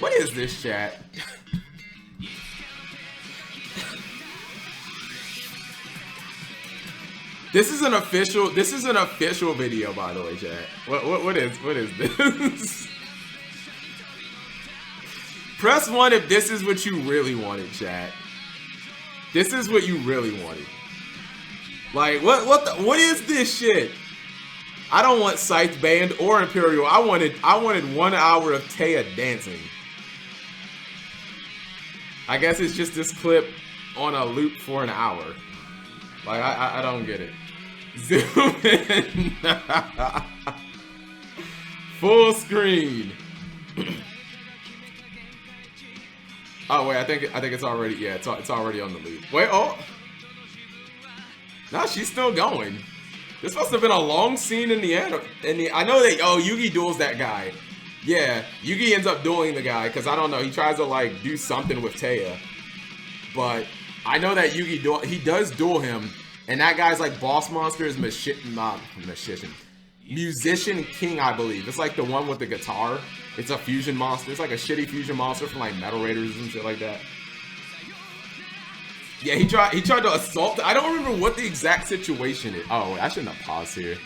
What is this, chat? This is an official video, by the way, chat. What is this? Press 1 if this is what you really wanted, chat. This is what you really wanted. Like, what is this shit? I don't want Scythe Band or Imperial. I wanted 1 hour of Taya dancing. I guess it's just this clip on a loop for an hour. Like, I don't get it. Zoom in. Full screen. Oh wait, I think it's already, yeah, it's already on the loop. Wait, oh. No, she's still going. This must have been a long scene in the end. I know that, oh, Yugi duels that guy. Yeah, Yugi ends up dueling the guy, because I don't know, he tries to like do something with Taya. But I know that Yugi he does duel him, and that guy's like boss monster is Musician King, I believe. It's like the one with the guitar. It's a fusion monster. It's like a shitty fusion monster from like Metal Raiders and shit like that. Yeah, he tried to assault. I don't remember what the exact situation is. Oh, wait, I shouldn't have paused here.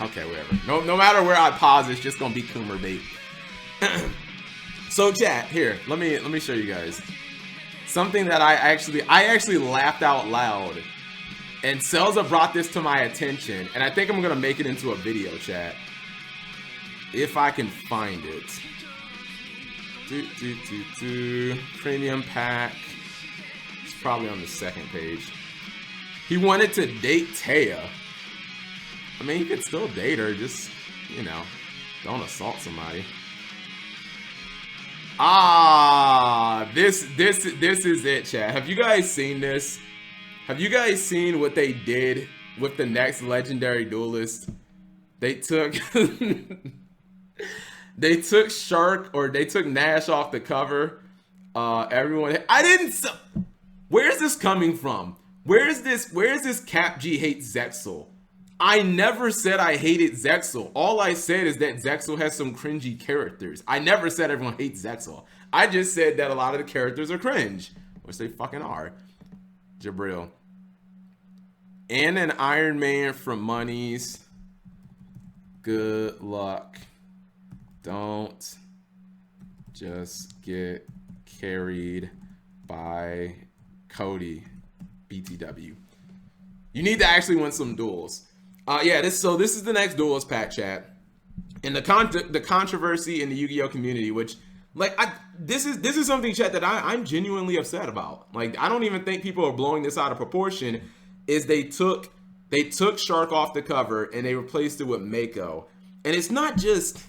Okay, whatever. No matter where I pause, it's just gonna be Coomer bait. So chat, here, let me show you guys something that I actually laughed out loud, and Selza brought this to my attention, and I think I'm gonna make it into a video, chat, if I can find it. Premium pack. It's probably on the second page. He wanted to date Taya. I mean, he could still date her, just, you know, don't assault somebody. Ah, this is it, chat. Have you guys seen this? Have you guys seen what they did with the next legendary duelist? They took they took Shark, or they took Nash off the cover. Everyone, where is this coming from? Where is this Cap G hates Zexal? I never said I hated Zexal. All I said is that Zexal has some cringy characters. I never said everyone hates Zexal. I just said that a lot of the characters are cringe, which they fucking are. Jabril. And an Iron Man from Monies. Good luck. Don't just get carried by Cody. BTW. You need to actually win some duels. Yeah, this is the next duels pack, chat. And the controversy in the Yu-Gi-Oh community, which, like, this is something, chat, that I'm genuinely upset about. Like, I don't even think people are blowing this out of proportion. Is they took Shark off the cover and they replaced it with Mako. And it's not just,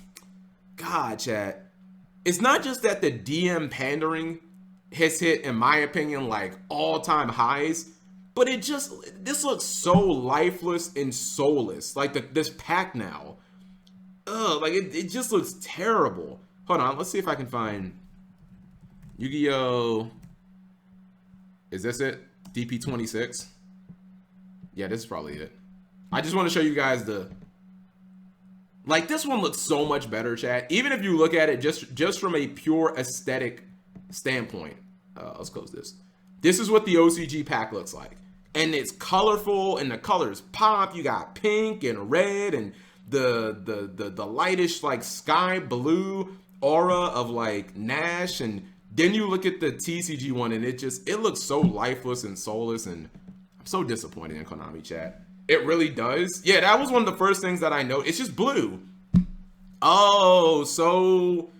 God, chat, it's not just that the DM pandering has hit, in my opinion, like all-time highs, but this looks so lifeless and soulless. Like this pack now. Ugh, like it just looks terrible. Hold on, let's see if I can find Yu-Gi-Oh! Is this it? DP26? Yeah, this is probably it. I just want to show you guys like, this one looks so much better, chat. Even if you look at it just from a pure aesthetic standpoint. Let's close this. This is what the OCG pack looks like. And it's colorful, and the colors pop. You got pink and red, and the lightish, like, sky blue aura of, like, Nash. And then you look at the TCG one, and it looks so lifeless and soulless, and I'm so disappointed in Konami, chat. It really does. Yeah, that was one of the first things that I noticed. It's just blue. Oh, so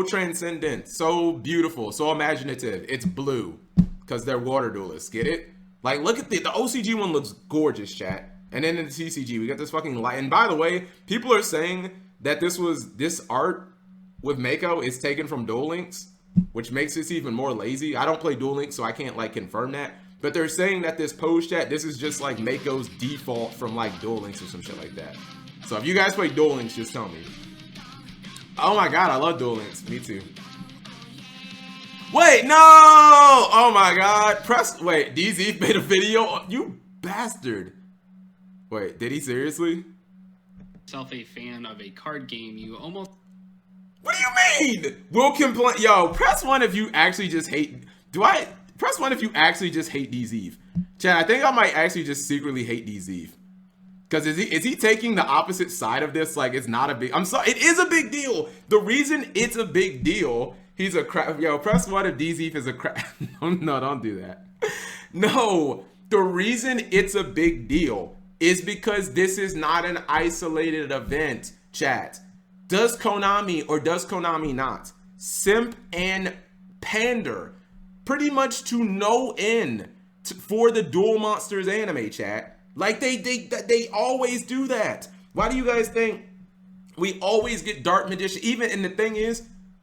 transcendent, so beautiful, so imaginative. It's blue because they're water duelists. Get it? Like, look at the OCG one looks gorgeous, chat. And then in the TCG, we got this fucking light. And by the way, people are saying that this art with Mako is taken from Duel Links, which makes this even more lazy. I don't play Duel Links, so I can't, like, confirm that. But they're saying that this pose, chat, this is just like Mako's default from, like, Duel Links or some shit like that. So if you guys play Duel Links, just tell me. Oh my god, I love Duel Links. Me too. Wait, no! Oh my god. Wait, DZ made a video? You bastard. Wait, did he seriously? Self a fan of a card game, you almost... What do you mean? We'll complain. Yo, press one if you actually just hate. Press one if you actually just hate DZEV. Chad, I think I might actually just secretly hate DZEV. Because is he taking the opposite side of this? Like, it's not a big... I'm sorry, it is a big deal. The reason it's a big deal, he's a crap... Yo, press one if DZEV is a crap... No, don't do that. No, the reason it's a big deal is because this is not an isolated event, chat. Does Konami or does Konami not simp and pander pretty much to no end for the Duel Monsters anime, chat? Like they always do that. Why do you guys think we always get Dark Magician? Even, and the thing is,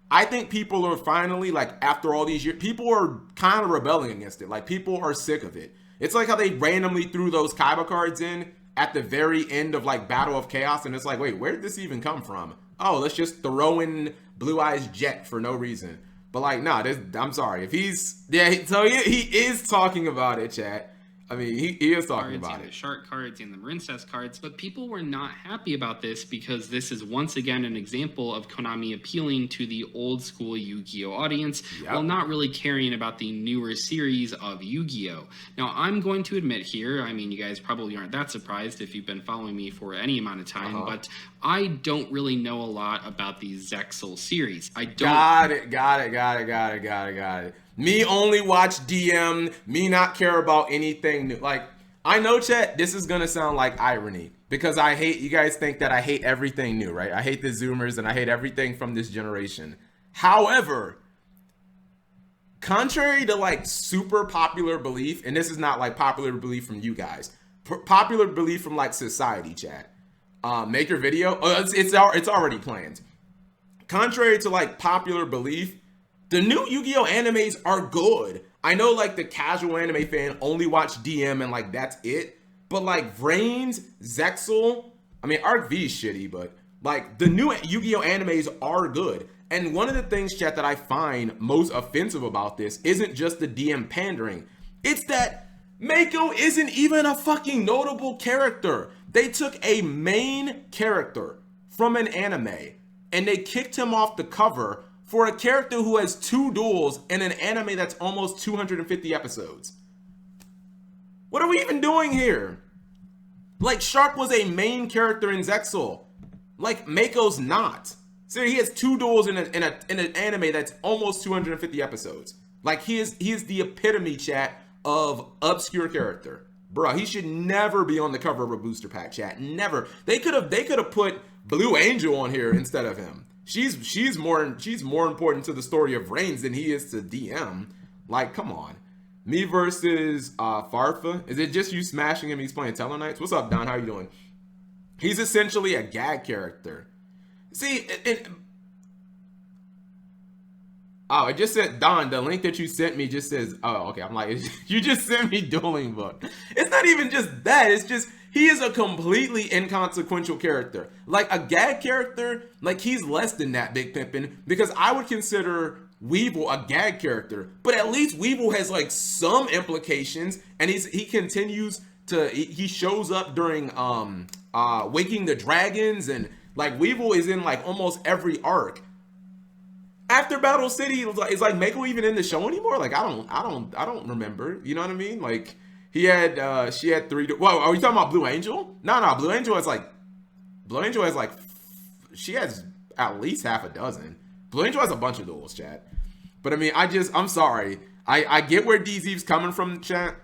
I think people are finally, like, after all these years, people are kind of rebelling against it. Like, people are sick of it. It's like how they randomly threw those Kaiba cards in at the very end of, like, Battle of Chaos, and it's like, wait, where did this even come from? Oh, let's just throw in Blue Eyes Jet for no reason. But, like, nah, I'm sorry. If he's, yeah, so he is talking about it, chat. I mean, he is talking about it. The Shark cards and the Marincess cards, but people were not happy about this because this is once again an example of Konami appealing to the old school Yu-Gi-Oh audience while not really caring about the newer series of Yu-Gi-Oh. Now, I'm going to admit here, I mean, you guys probably aren't that surprised if you've been following me for any amount of time, but I don't really know a lot about the Zexal series. I don't. Got it. Me only watch DM, me not care about anything new. Like, I know, chat, this is gonna sound like irony because I hate, you guys think that I hate everything new, right? I hate the Zoomers and I hate everything from this generation. However, contrary to like super popular belief, and this is not like popular belief from you guys, popular belief from like society, chat. Make your video. It's already planned. Contrary to like popular belief, the new Yu-Gi-Oh animes are good. I know like the casual anime fan only watch DM and like that's it. But like Vrains, Zexal, I mean Arc V is shitty, but like the new Yu-Gi-Oh animes are good. And one of the things, chat, that I find most offensive about this isn't just the DM pandering. It's that Mako isn't even a fucking notable character. They took a main character from an anime and they kicked him off the cover for a character who has 2 duels in an anime that's almost 250 episodes. What are we even doing here? Like, Shark was a main character in Zexal. Like, Mako's not. So he has 2 duels in an anime that's almost 250 episodes. Like, he is the epitome, chat, of obscure character. Bruh, he should never be on the cover of a booster pack, chat. Never. They could have put Blue Angel on here instead of him. She's more important to the story of Reigns than he is to DM. Like, come on. Me versus Farfa. Is it just you smashing him? He's playing Tellarknights. What's up, Don? How you doing? He's essentially a gag character. See, oh, it just said, Don, the link that you sent me just says, oh, okay. I'm like, you just sent me Dueling Book. It's not even just that. It's just, he is a completely inconsequential character. Like a gag character, like he's less than that, Big Pimpin', because I would consider Weevil a gag character, but at least Weevil has like some implications, and he continues to, he shows up during Waking the Dragons, and like Weevil is in like almost every arc. After Battle City, is like Mako even in the show anymore? Like I don't remember. You know what I mean? Like she had 3. Whoa, are we talking about Blue Angel? No, Blue Angel has like, she has at least half a dozen. Blue Angel has a bunch of duels, chat. But I mean, I'm sorry. I get where DZ's coming from, chat.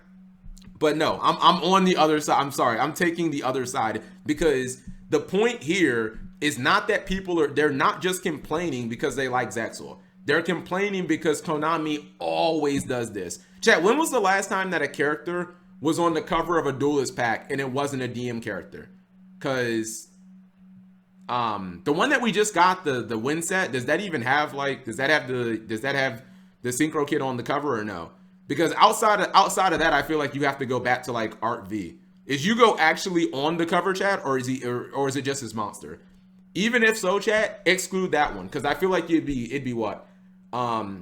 But no, I'm on the other side. I'm sorry. I'm taking the other side because the point here is not that they're not just complaining because they like Zexal. They're complaining because Konami always does this. Chat, when was the last time that a character was on the cover of a Duelist pack and it wasn't a DM character? Because the one that we just got, the win set, does that even have like, does that have the Synchro Kid on the cover or no? Because outside of that, I feel like you have to go back to like Art V. Is Yugo actually on the cover, chat, or is it just his monster? Even if so, chat, exclude that one, because I feel like it'd be what? Rager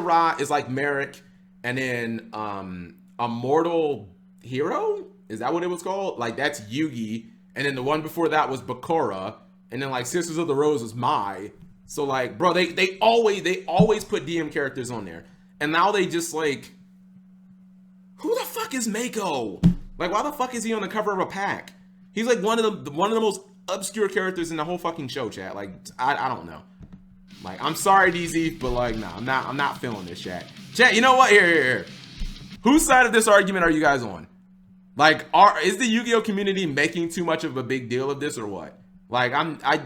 Ra is like Merrick, and then Immortal Hero? Is that what it was called? Like that's Yugi, and then the one before that was Bakura, and then like Sisters of the Rose was Mai. So like, bro, they always put DM characters on there, and now they just like, who the fuck is Mako? Like, why the fuck is he on the cover of a pack? He's like one of the most obscure characters in the whole fucking show, chat. Like, I don't know. Like, I'm sorry, DZ, but like, nah, I'm not feeling this, chat. Chat, you know what? Here. Whose side of this argument are you guys on? Like, is the Yu-Gi-Oh community making too much of a big deal of this or what? Like,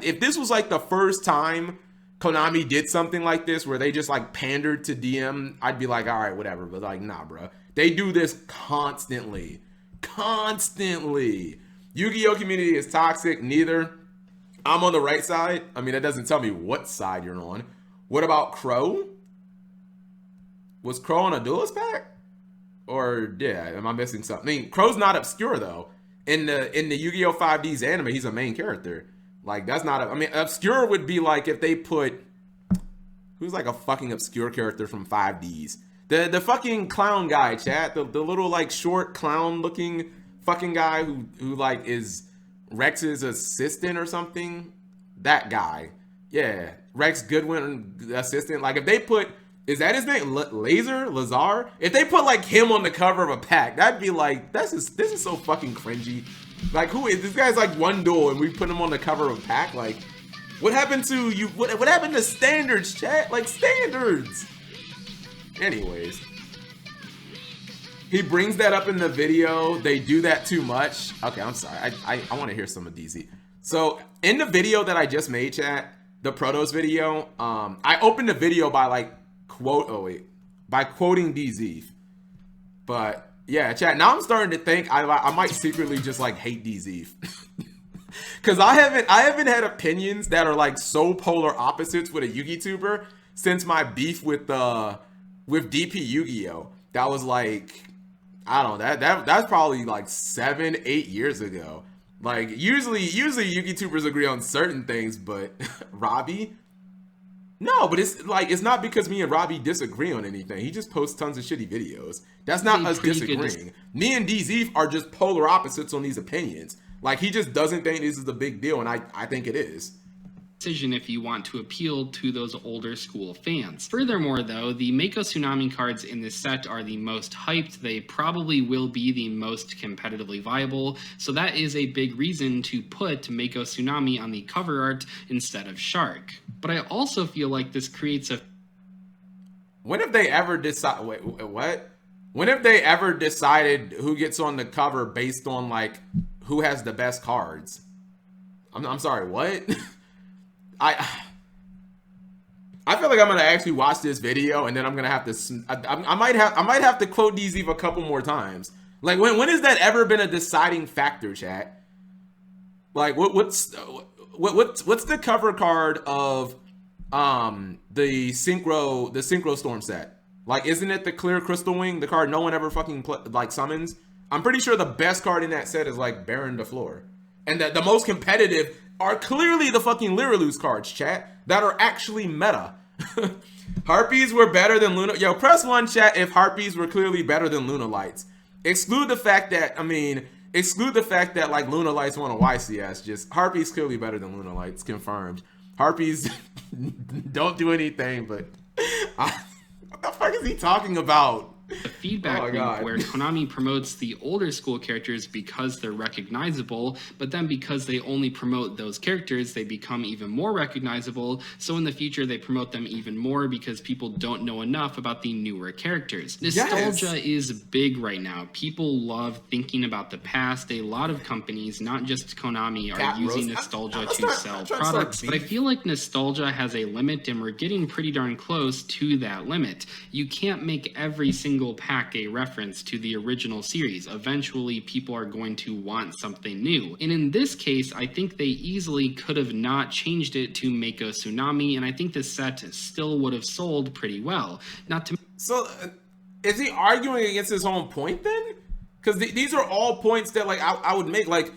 if this was like the first time Konami did something like this where they just like pandered to DM, I'd be like, all right, whatever. But like, nah, bro. They do this constantly. Yu-Gi-Oh community is toxic. Neither. I'm on the right side. I mean, it doesn't tell me what side you're on. What about Crow? Was Crow on a Duelist pack? Or yeah, am I missing something? I mean, Crow's not obscure though. In the Yu-Gi-Oh 5D's anime, he's a main character. Like, that's not I mean, obscure would be like if they put, who's like a fucking obscure character from 5D's? The fucking clown guy, chat. The little like short clown looking fucking guy who like is Rex's assistant or something. That guy. Yeah. Rex Goodwin assistant. Like, if they put, is that his name? Lazar? If they put like him on the cover of a pack, that'd be like, this is so fucking cringy. Like, who is this guy's like one duel and we put him on the cover of a pack? Like, what happened to you? What happened to standards, chat? Like, standards. Anyways, he brings that up in the video. They do that too much. Okay, I'm sorry. I want to hear some of DZ. So in the video that I just made, chat, the Protos video, I opened the video by like by quoting DZ. But yeah, chat. Now I'm starting to think I might secretly just like hate DZ. Cause I haven't had opinions that are like so polar opposites with a Yu-Gi-Tuber since my beef with DP Yu-Gi-Oh. That was like, I don't know, that's probably like 7-8 years ago. Like, usually Yu-Gi-Tubers agree on certain things, but Robbie? No, but it's like, it's not because me and Robbie disagree on anything. He just posts tons of shitty videos. That's not us disagreeing. Me and DZ are just polar opposites on these opinions. Like, he just doesn't think this is a big deal, and I think it is. Decision if you want to appeal to those older school fans. Furthermore, though, the Mako Tsunami cards in this set are the most hyped. They probably will be the most competitively viable, so that is a big reason to put Mako Tsunami on the cover art instead of Shark. But I also feel like this creates a... When have they ever decided... Wait, what? When have they ever decided who gets on the cover based on, like, who has the best cards? I'm sorry, what? I feel like I'm gonna actually watch this video and then I'm gonna have to. I might have to quote DZ a couple more times. Like, when has that ever been a deciding factor, chat? Like, what's the cover card of the Synchro Storm set? Like, isn't it the Clear Crystal Wing, the card no one ever fucking summons? I'm pretty sure the best card in that set is like Baron de Fleur, and the most competitive are clearly the fucking Liraluz cards, chat, that are actually meta. Harpies were better than Luna. Yo, press 1, chat, if Harpies were clearly better than Luna Lights. Exclude the fact that like Luna Lights won a YCS. Just Harpies clearly better than Luna Lights, confirmed. Harpies don't do anything, but what the fuck is he talking about? The feedback loop where Konami promotes the older school characters because they're recognizable, but then because they only promote those characters, they become even more recognizable. So in the future, they promote them even more because people don't know enough about the newer characters. Nostalgia is big right now. People love thinking about the past. A lot of companies, not just Konami, are using nostalgia to sell products. But I feel like nostalgia has a limit, and we're getting pretty darn close to that limit. You can't make every single pack a reference to the original series. Eventually, people are going to want something new. And in this case, I think they easily could have not changed it to Mako Tsunami, and I think the set still would have sold pretty well. So, is he arguing against his own point then? Because these are all points that like I would make. Like,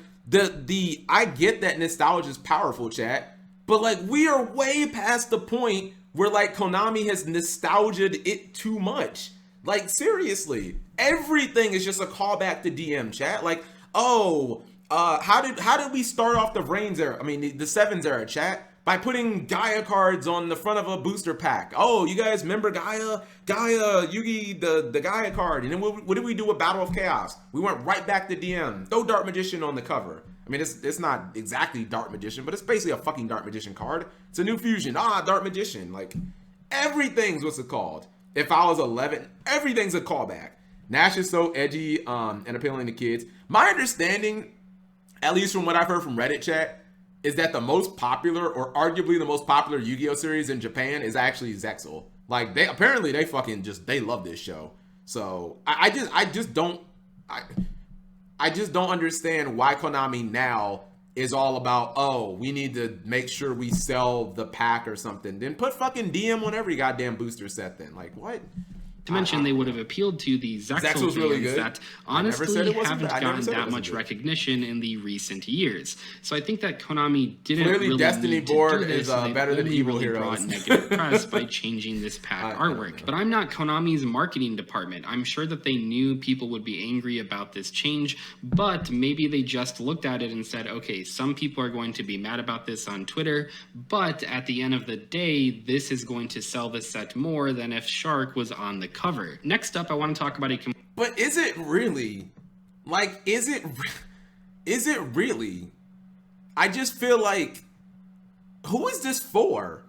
I get that nostalgia is powerful, chat, but like we are way past the point where like Konami has nostalgia'd it too much. Like, seriously, everything is just a callback to DM, chat. Like, oh, How did we start off the Reigns era? I mean, the Sevens era, chat, by putting Gaia cards on the front of a booster pack. Oh, you guys remember Gaia, Yugi, the Gaia card, and then what did we do with Battle of Chaos? We went right back to DM. Throw Dark Magician on the cover. I mean, it's not exactly Dark Magician, but it's basically a fucking Dark Magician card. It's a new fusion. Dark Magician. Like, everything's what's it called. If I was 11, everything's a callback. Nash is so edgy and appealing to kids. My understanding, at least from what I've heard from Reddit chat, is that the most popular, or arguably the most popular Yu-Gi-Oh series in Japan is actually Zexal. Like, they fucking they love this show. So I just don't understand why Konami now is all about, oh, we need to make sure we sell the pack or something. Then put fucking DM on every goddamn booster set then. Like, what? To mention, they would have appealed to the Zexal fans really that honestly haven't gotten that much recognition in the recent years. So I think that Konami didn't really Destiny need board to do this. is better than Evil really Heroes. Brought negative press by changing this pack artwork. But I'm not Konami's marketing department. I'm sure that they knew people would be angry about this change, but maybe they just looked at it and said, okay, some people are going to be mad about this on Twitter, but at the end of the day, this is going to sell the set more than if Shark was on the cover. Next up, I want to talk about But is it really? Like, is it really? I just feel like, who is this for?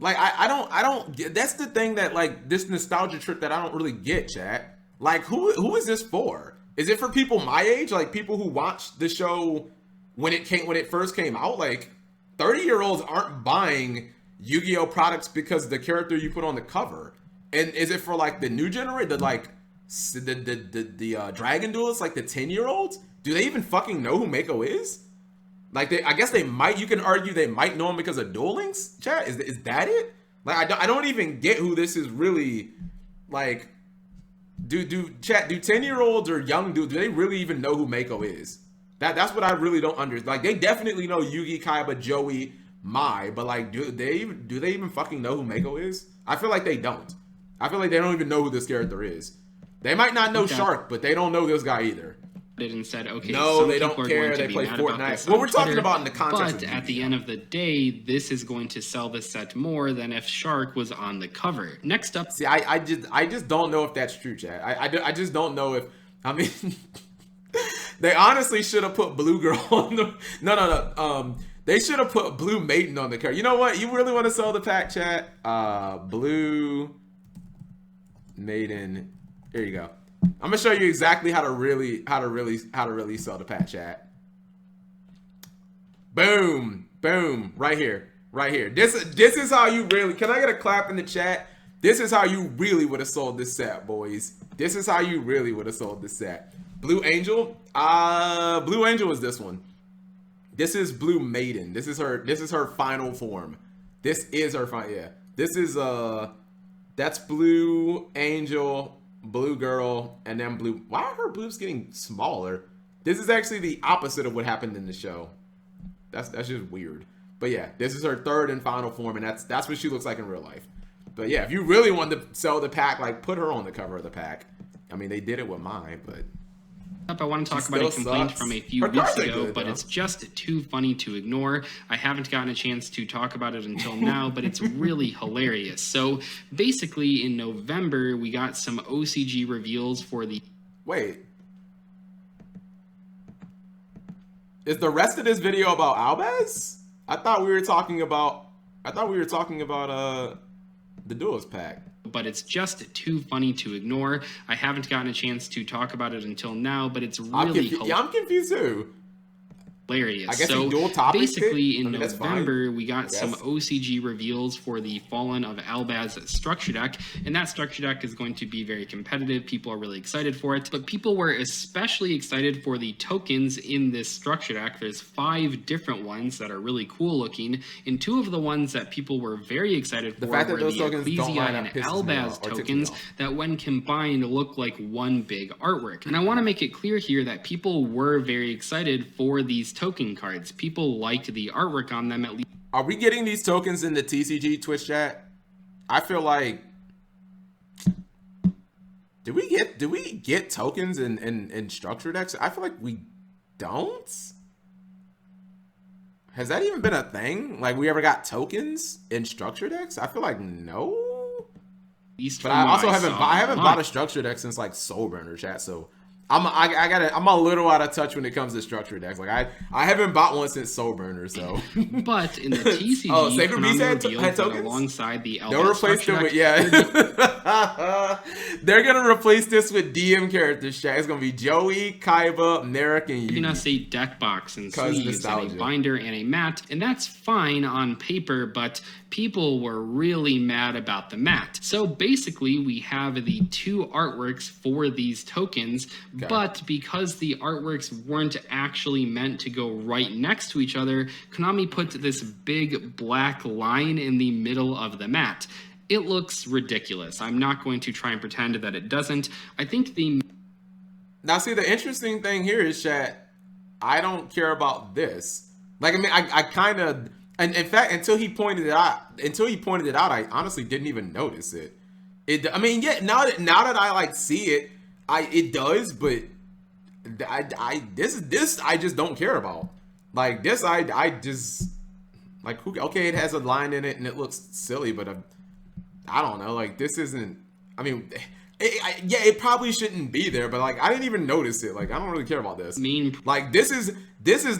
Like, I don't get, that's the thing that, like, this nostalgia trip that I don't really get, chat. Like, who is this for? Is it for people my age? Like, people who watched the show when it first came out? Like, 30-year-olds aren't buying Yu-Gi-Oh products because the character you put on the cover. And is it for, like, the new generation, the Dragon Duelists, like the 10-year-olds? Do they even fucking know who Mako is? Like, I guess they might. You can argue they might know him because of Duel Links. Chat, is that it? Like, I don't even get who this is really. Like, do 10-year-olds or young dudes, do they really even know who Mako is? That's what I really don't understand. Like, they definitely know Yugi, Kaiba, Joey, Mai, but, like, do they even fucking know who Mako is? I feel like they don't. I feel like they don't even know who this character is. They might not know Shark, but they don't know this guy either. And said, okay, no, they don't care. They play Fortnite. Well, we're talking about in the context. But at the end of the day, this is going to sell the set more than if Shark was on the cover. Next up, see, I just don't know if that's true, chat. I just don't know if. I mean, they honestly should have put Blue Girl on the. No. They should have put Blue Maiden on the cover. You know what? You really want to sell the pack, chat? Blue Maiden. Here you go. I'm gonna show you exactly how to really sell the pack, chat. Boom, right here. This is how you really. Can I get a clap in the chat? This is how you really would have sold this set, boys. This is how you really would have sold this set. Blue Angel. Blue Angel is this one. This is Blue Maiden. This is her final form. This is her final. Yeah. This is that's Blue Angel, Blue Girl, and then Blue. Why are her boobs getting smaller? This is actually the opposite of what happened in the show. That's just weird. But yeah, this is her third and final form, and that's what she looks like in real life. But yeah, if you really want to sell the pack, like, put her on the cover of the pack. I mean, they did it with mine, but. I want to talk about a complaint from a few weeks ago, but it's just too funny to ignore. I haven't gotten a chance to talk about it until now, but it's really hilarious. So basically, in November, we got some OCG reveals for the... Wait. Is the rest of this video about Albaz? I thought we were talking about the Duelist pack. But it's just too funny to ignore. I haven't gotten a chance to talk about it until now, but it's really hilarious. I'm confused too. Hilarious. I guess so dual topics basically, in November, we got some OCG reveals for the Fallen of Albaz structure deck, and that structure deck is going to be very competitive. People are really excited for it, but people were especially excited for the tokens in this structure deck. There's 5 different ones that are really cool looking, and 2 of the ones that people were very excited for were the Ecclesia and Albaz tokens that, when combined, look like one big artwork. And I want to make it clear here that people were very excited for these token cards. People liked the artwork on them, at least. Are we getting these tokens in the TCG Twitch chat? I feel like, do we get tokens in structure decks? I feel like we don't. Has that even been a thing? Like, we ever got tokens in structure decks? I feel like no. But I also haven't bought a structure deck since like Soulburner, chat. So I'm a little out of touch when it comes to structure decks. Like I haven't bought one since Soulburner. So. But in the TCG, Sacred Beast had tokens alongside the they'll replace them with they're gonna replace this with DM characters, chat. It's gonna be Joey, Kaiba, Merrick, and giving us a deck box and sleeves and a binder and a mat, and that's fine on paper, but people were really mad about the mat. So basically, we have the two artworks for these tokens, but because the artworks weren't actually meant to go right next to each other, Konami put this big black line in the middle of the mat. It looks ridiculous. I'm not going to try and pretend that it doesn't. I think Now, see, the interesting thing here is, chat, I don't care about this. Like, I mean, I kind of... And in fact, until he pointed it out, I honestly didn't even notice it. I mean, yeah, now that I like see it, it does, but this I just don't care about. Like this, I just like okay, it has a line in it and it looks silly, but I don't know. Like this isn't. I mean, it probably shouldn't be there, but like I didn't even notice it. Like I don't really care about this. Like this is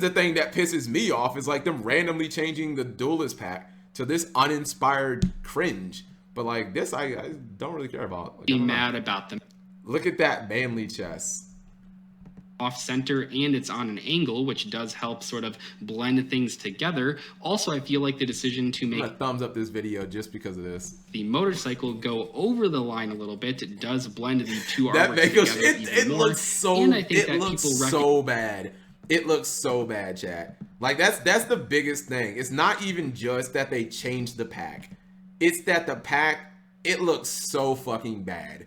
the thing that pisses me off is like them randomly changing the Duelist pack to this uninspired cringe. But like this, I don't really care about. Like, be mad about them. Look at that Manly chest. Off center, and it's on an angle, which does help sort of blend things together. Also, I feel like the decision to make a thumbs up this video just because of this. The motorcycle go over the line a little bit. It does blend the two artworks together. It looks so. And I think it looks so bad. It looks so bad, chat. Like that's the biggest thing. It's not even just that they changed the pack. It's that the pack, it looks so fucking bad.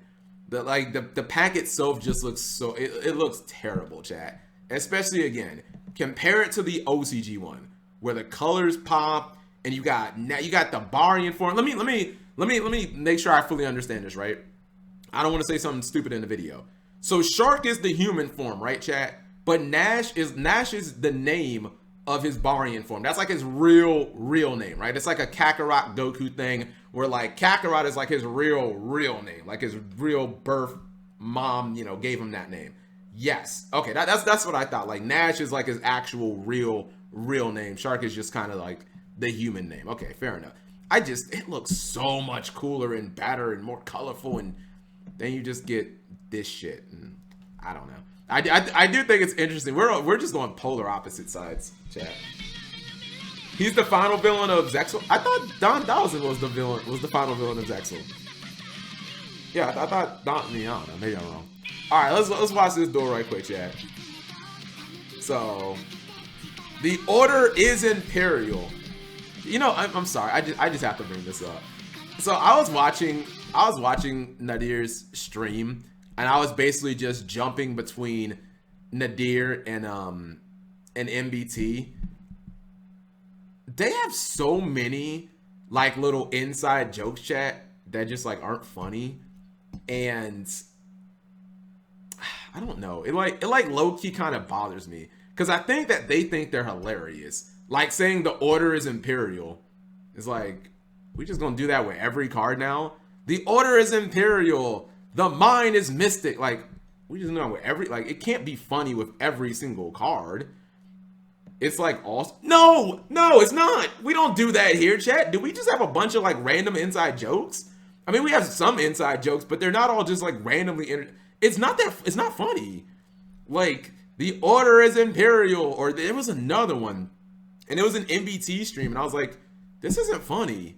The pack itself just looks so, it looks terrible, chat. Especially again, compare it to the OCG one where the colors pop and you got the Barian form. Let me make sure I fully understand this, right? I don't want to say something stupid in the video. So Shark is the human form, right, chat? But Nash is the name of his Barian form. That's like his real name, right? It's like a Kakarot Goku thing where like Kakarot is like his real name, like his real birth mom, gave him that name. Yes. Okay, that's what I thought. Like Nash is like his actual real name. Shark is just kind of like the human name. Okay, fair enough. It looks so much cooler and better and more colorful, and then you just get this shit. And I don't know. I do think it's interesting. We're just on polar opposite sides, chat. He's the final villain of Zexal. I thought Don Dawson was the final villain of Zexal. Yeah, I thought Don. I don't know. Maybe I'm wrong. All right, let's watch this duel right quick, chat. So, the order is Imperial. I'm sorry. I just have to bring this up. So I was watching Nadir's stream. And I was basically just jumping between Nadir and MBT. They have so many like little inside jokes, chat, that just like aren't funny. And I don't know. It like low-key kind of bothers me. Because I think that they think they're hilarious. Like saying the order is Imperial. It's like, we just gonna do that with every card now? The order is Imperial. The mind is Mystic. Like, we just know with it can't be funny with every single card. It's like awesome. No, it's not. We don't do that here, chat. Do we just have a bunch of like random inside jokes? I mean, we have some inside jokes, but they're not all just like randomly. It's not funny. Like, the order is Imperial, or there was another one, and it was an MBT stream, and I was like, this isn't funny.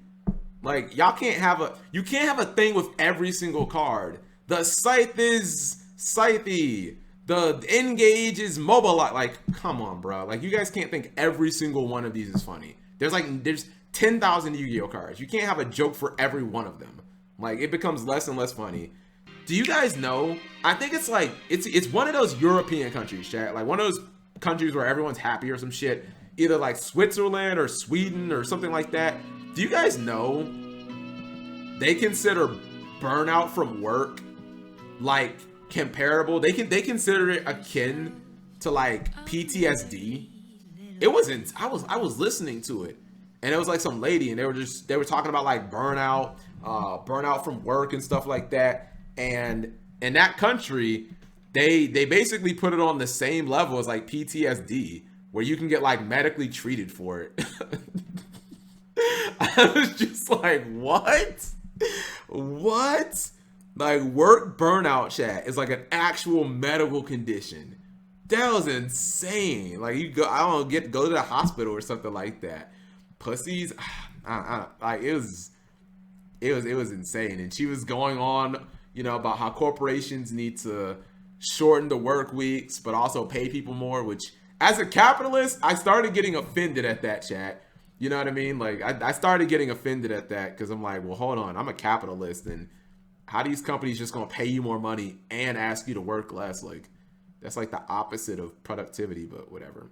Like, you can't have a thing with every single card. The Scythe is Scythe. The Engage is Mobilize. Like, come on, bro. Like, you guys can't think every single one of these is funny. There's 10,000 Yu-Gi-Oh cards. You can't have a joke for every one of them. Like, it becomes less and less funny. Do you guys know? I think it's like, it's one of those European countries, chat. Like, one of those countries where everyone's happy or some shit. Either like Switzerland or Sweden or something like that. Do you guys know they consider burnout from work like comparable? They consider it akin to like PTSD. It wasn't. I was listening to it, and it was like some lady, and they were talking about like burnout from work and stuff like that. And in that country, they basically put it on the same level as like PTSD, where you can get like medically treated for it. I was just like, what? What? Like work burnout, chat, is like an actual medical condition. That was insane. Like you go, I don't go to the hospital or something like that. Pussies, like it was insane. And she was going on, about how corporations need to shorten the work weeks, but also pay people more. Which, as a capitalist, I started getting offended at that, chat. You know what I mean? Like I started getting offended at that because I'm like, well, hold on, I'm a capitalist, and how these companies just gonna pay you more money and ask you to work less? Like that's like the opposite of productivity, but whatever.